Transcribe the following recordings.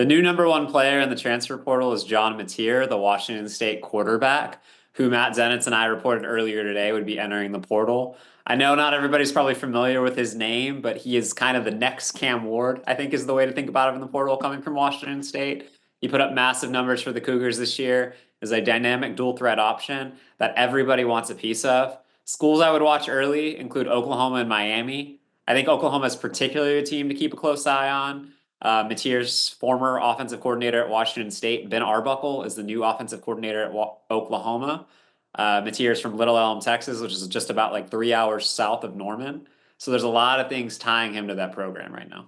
The new number one player in the transfer portal is John Mateer, the Washington State quarterback, who Matt Zenitz and I reported earlier today would be entering the portal. I know not everybody's probably familiar with his name, but he is kind of the next Cam Ward, I think is the way to think about him in the portal coming from Washington State. He put up massive numbers for the Cougars this year as a dynamic dual threat option that everybody wants a piece of. Schools I would watch early include Oklahoma and Miami. I think Oklahoma is particularly a team to keep a close eye on. Mateer's former offensive coordinator at Washington State, Ben Arbuckle, is the new offensive coordinator at Oklahoma. Mateer's from Little Elm, Texas, which is just about like 3 hours south of Norman. So there's a lot of things tying him to that program right now.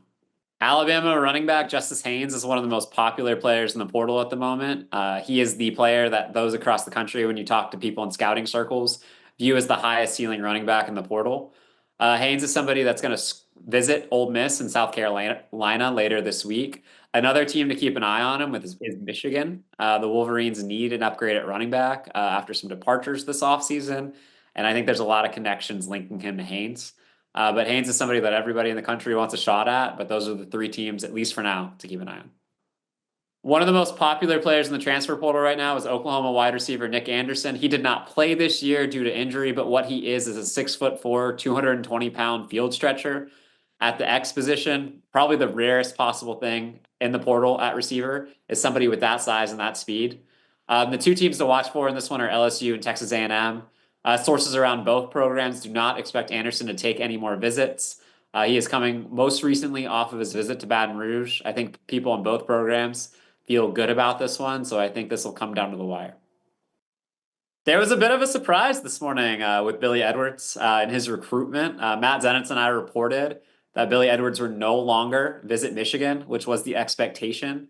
Alabama running back Justice Haynes is one of the most popular players in the portal at the moment. He is the player that those across the country, when you talk to people in scouting circles, view as the highest ceiling running back in the portal. Haynes is somebody that's going to visit Ole Miss in South Carolina later this week. Another team to keep an eye on him with is Michigan. The Wolverines need an upgrade at running back after some departures this offseason, and I think there's a lot of connections linking him to Haynes. But Haynes is somebody that everybody in the country wants a shot at, but those are the three teams, at least for now, to keep an eye on. One of the most popular players in the transfer portal right now is Oklahoma wide receiver Nic Anderson. He did not play this year due to injury, but what he is a 6'4", 220-pound field stretcher at the X position. Probably the rarest possible thing in the portal at receiver is somebody with that size and that speed. The two teams to watch for in this one are LSU and Texas A&M. Sources around both programs do not expect Anderson to take any more visits. He is coming most recently off of his visit to Baton Rouge. I think people in both programs feel good about this one, so I think this will come down to the wire. There was a bit of a surprise this morning with Billy Edwards in his recruitment. Matt Zenitz and I reported that Billy Edwards would no longer visit Michigan, which was the expectation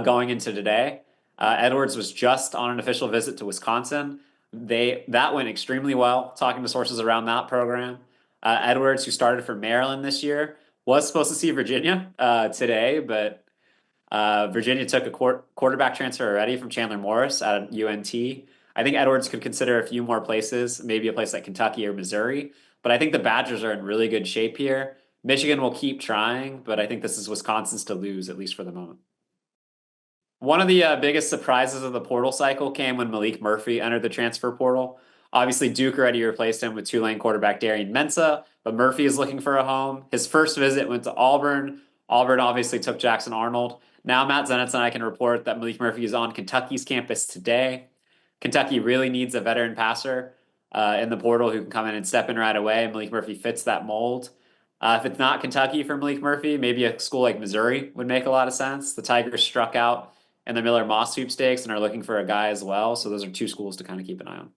going into today. Edwards was just on an official visit to Wisconsin. That went extremely well, talking to sources around that program. Edwards, who started for Maryland this year, was supposed to see Virginia today, but Virginia took a quarterback transfer already from Chandler Morris at UNT. I think Edwards could consider a few more places, maybe a place like Kentucky or Missouri. But I think the Badgers are in really good shape here. Michigan will keep trying, but I think this is Wisconsin's to lose, at least for the moment. One of the biggest surprises of the portal cycle came when Maalik Murphy entered the transfer portal. Obviously, Duke already replaced him with Tulane quarterback Darian Mensah, but Murphy is looking for a home. His first visit went to Auburn. Auburn obviously took Jackson Arnold. Now Matt Zenitz and I can report that Maalik Murphy is on Kentucky's campus today. Kentucky really needs a veteran passer in the portal who can come in and step in right away. Maalik Murphy fits that mold. If it's not Kentucky for Maalik Murphy, maybe a school like Missouri would make a lot of sense. The Tigers struck out in the Miller Moss sweepstakes and are looking for a guy as well. So those are two schools to kind of keep an eye on.